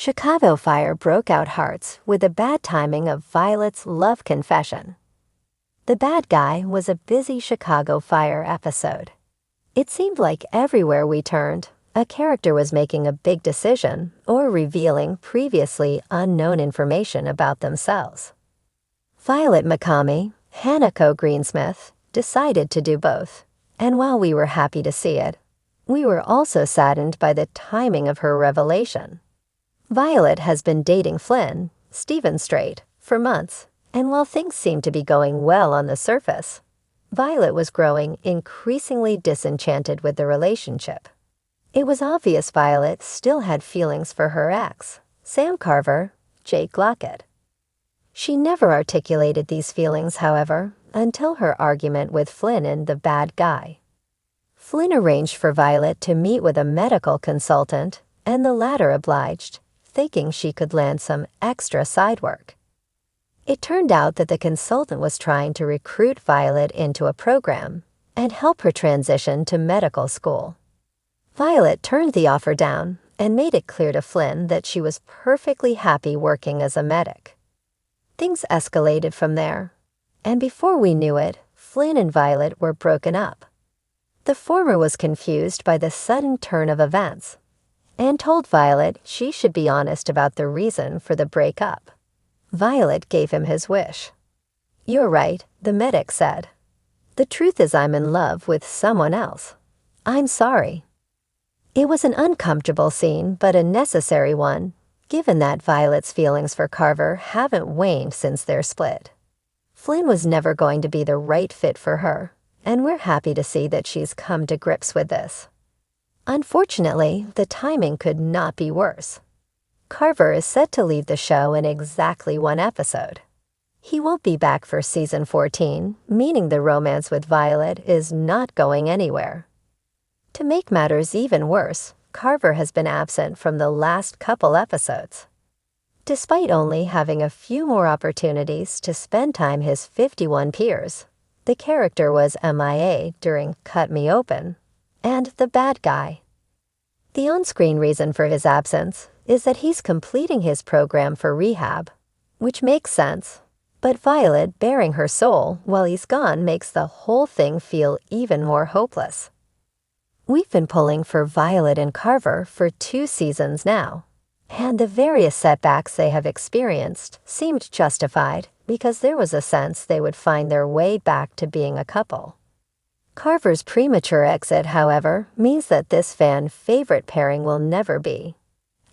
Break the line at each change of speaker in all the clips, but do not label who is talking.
Chicago fire broke out hearts with the bad timing of Violet's love confession. The bad guy was a busy Chicago fire episode. It seemed like everywhere we turned, a character was making a big decision or revealing previously unknown information about themselves. Violet McCamey, Hanako Greensmith, decided to do both, and while we were happy to see it, we were also saddened by the timing of her revelation. Violet has been dating Flynn, Stephen Strait, for months, and while things seemed to be going well on the surface, Violet was growing increasingly disenchanted with the relationship. It was obvious Violet still had feelings for her ex, Sam Carver, Jake Glockett. She never articulated these feelings, however, until her argument with Flynn and the bad guy. Flynn arranged for Violet to meet with a medical consultant, and the latter obliged, thinking she could land some extra side work. It turned out that the consultant was trying to recruit Violet into a program and help her transition to medical school. Violet turned the offer down and made it clear to Flynn that she was perfectly happy working as a medic. Things escalated from there, and before we knew it, Flynn and Violet were broken up. The former was confused by the sudden turn of events and told Violet she should be honest about the reason for the breakup. Violet gave him his wish. "You're right," the medic said. "The truth is I'm in love with someone else. I'm sorry." It was an uncomfortable scene, but a necessary one, given that Violet's feelings for Carver haven't waned since their split. Flynn was never going to be the right fit for her, and we're happy to see that she's come to grips with this. Unfortunately, the timing could not be worse. Carver is set to leave the show in exactly one episode. He won't be back for season 14, meaning the romance with Violet is not going anywhere. To make matters even worse, Carver has been absent from the last couple episodes. Despite only having a few more opportunities to spend time with his 51 peers, the character was MIA during Cut Me Open and The Bad Guy. The on-screen reason for his absence is that he's completing his program for rehab, which makes sense, but Violet bearing her soul while he's gone makes the whole thing feel even more hopeless. We've been pulling for Violet and Carver for 2 seasons now, and the various setbacks they have experienced seemed justified because there was a sense they would find their way back to being a couple. Carver's premature exit, however, means that this fan favorite pairing will never be,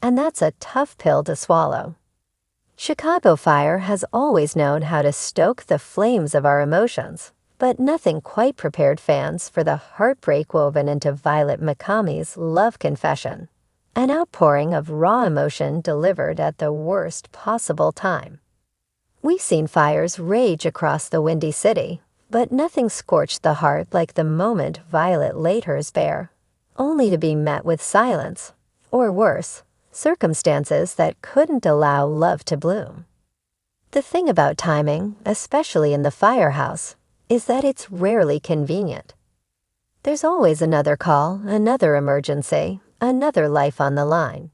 and that's a tough pill to swallow. Chicago Fire has always known how to stoke the flames of our emotions, but nothing quite prepared fans for the heartbreak woven into Violet McCamey's love confession, an outpouring of raw emotion delivered at the worst possible time. We've seen fires rage across the Windy City, but nothing scorched the heart like the moment Violet laid hers bare, only to be met with silence, or worse, circumstances that couldn't allow love to bloom. The thing about timing, especially in the firehouse, is that it's rarely convenient. There's always another call, another emergency, another life on the line.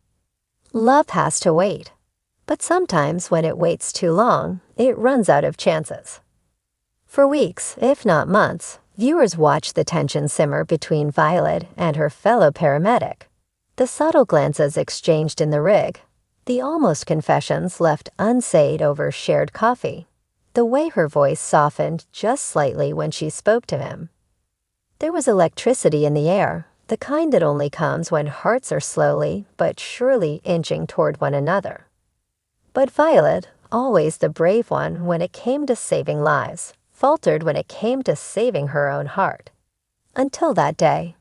Love has to wait, but sometimes when it waits too long, it runs out of chances. For weeks, if not months, viewers watched the tension simmer between Violet and her fellow paramedic. The subtle glances exchanged in the rig, the almost confessions left unsaid over shared coffee, the way her voice softened just slightly when she spoke to him. There was electricity in the air, the kind that only comes when hearts are slowly but surely inching toward one another. But Violet, always the brave one when it came to saving lives, faltered when it came to saving her own heart. Until that day.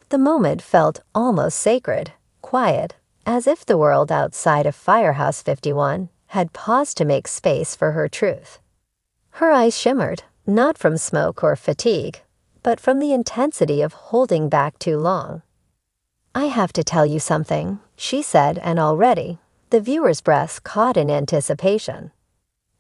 The moment felt almost sacred, quiet, as if the world outside of Firehouse 51 had paused to make space for her truth. Her eyes shimmered, not from smoke or fatigue, but from the intensity of holding back too long. "I have to tell you something," she said, and already, the viewer's breaths caught in anticipation.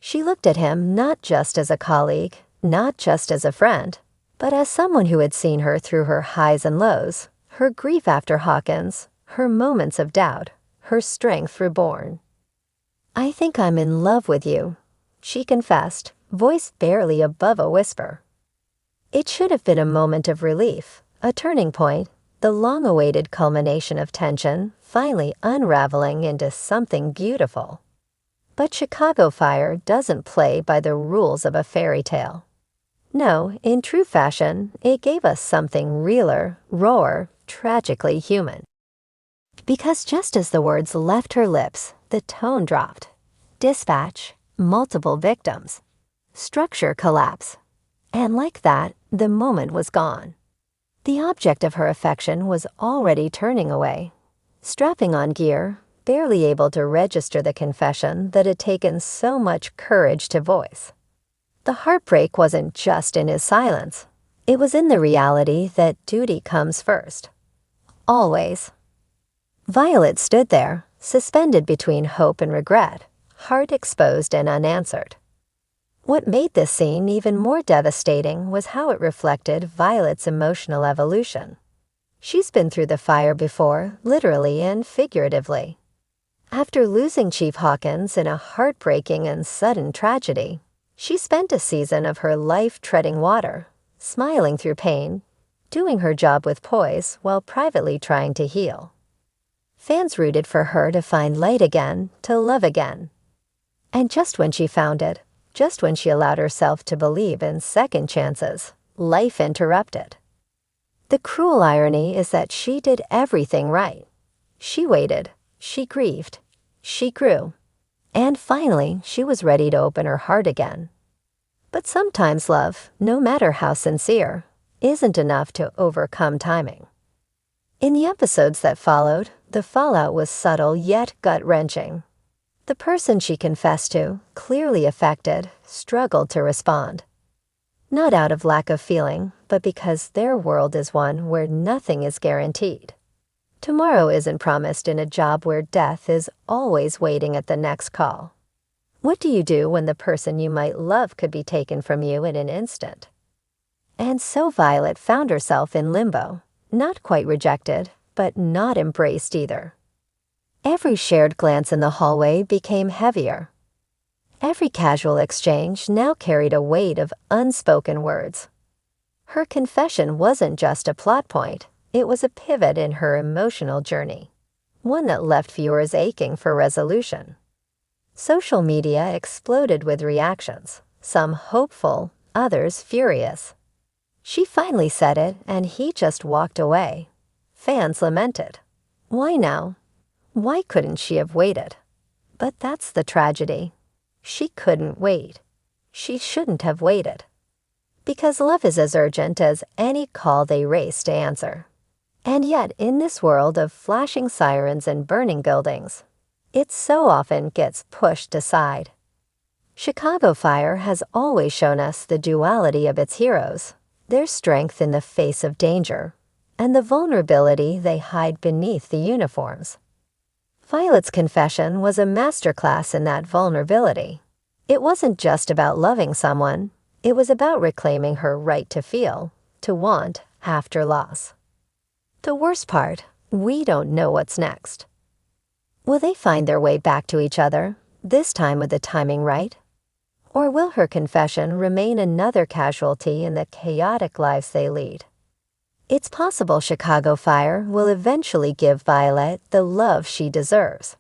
She looked at him not just as a colleague, not just as a friend, but as someone who had seen her through her highs and lows, her grief after Hawkins, her moments of doubt, her strength reborn. "I think I'm in love with you," she confessed, voice barely above a whisper. It should have been a moment of relief, a turning point, the long-awaited culmination of tension finally unraveling into something beautiful. But Chicago Fire doesn't play by the rules of a fairy tale. No, in true fashion, it gave us something realer, rawer, tragically human. Because just as the words left her lips, the tone dropped. Dispatch, multiple victims. Structure collapse. And like that, the moment was gone. The object of her affection was already turning away, strapping on gear, barely able to register the confession that had taken so much courage to voice. The heartbreak wasn't just in his silence. It was in the reality that duty comes first. Always. Violet stood there, suspended between hope and regret, heart exposed and unanswered. What made this scene even more devastating was how it reflected Violet's emotional evolution. She's been through the fire before, literally and figuratively. After losing Chief Hawkins in a heartbreaking and sudden tragedy, she spent a season of her life treading water, smiling through pain, doing her job with poise while privately trying to heal. Fans rooted for her to find light again, to love again. And just when she found it, just when she allowed herself to believe in second chances, life interrupted. The cruel irony is that she did everything right. She waited, she grieved, she grew, and finally she was ready to open her heart again. But sometimes love, no matter how sincere, isn't enough to overcome timing. In the episodes that followed, the fallout was subtle yet gut-wrenching. The person she confessed to, clearly affected, struggled to respond. Not out of lack of feeling, but because their world is one where nothing is guaranteed. Tomorrow isn't promised in a job where death is always waiting at the next call. What do you do when the person you might love could be taken from you in an instant? And so Violet found herself in limbo, not quite rejected, but not embraced either. Every shared glance in the hallway became heavier. Every casual exchange now carried a weight of unspoken words. Her confession wasn't just a plot point, it was a pivot in her emotional journey, one that left viewers aching for resolution. Social media exploded with reactions, some hopeful, others furious. She finally said it, and he just walked away. Fans lamented. Why now? Why couldn't she have waited? But that's the tragedy. She couldn't wait. She shouldn't have waited. Because love is as urgent as any call they race to answer. And yet, in this world of flashing sirens and burning buildings, it so often gets pushed aside. Chicago Fire has always shown us the duality of its heroes, their strength in the face of danger, and the vulnerability they hide beneath the uniforms. Violet's confession was a masterclass in that vulnerability. It wasn't just about loving someone, it was about reclaiming her right to feel, to want, after loss. The worst part, we don't know what's next. Will they find their way back to each other, this time with the timing right? Or will her confession remain another casualty in the chaotic lives they lead? It's possible Chicago Fire will eventually give Violet the love she deserves.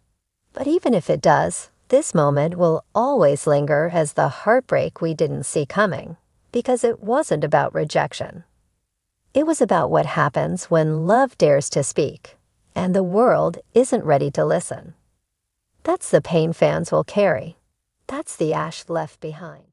But even if it does, this moment will always linger as the heartbreak we didn't see coming, because it wasn't about rejection. It was about what happens when love dares to speak, and the world isn't ready to listen. That's the pain fans will carry. That's the ash left behind.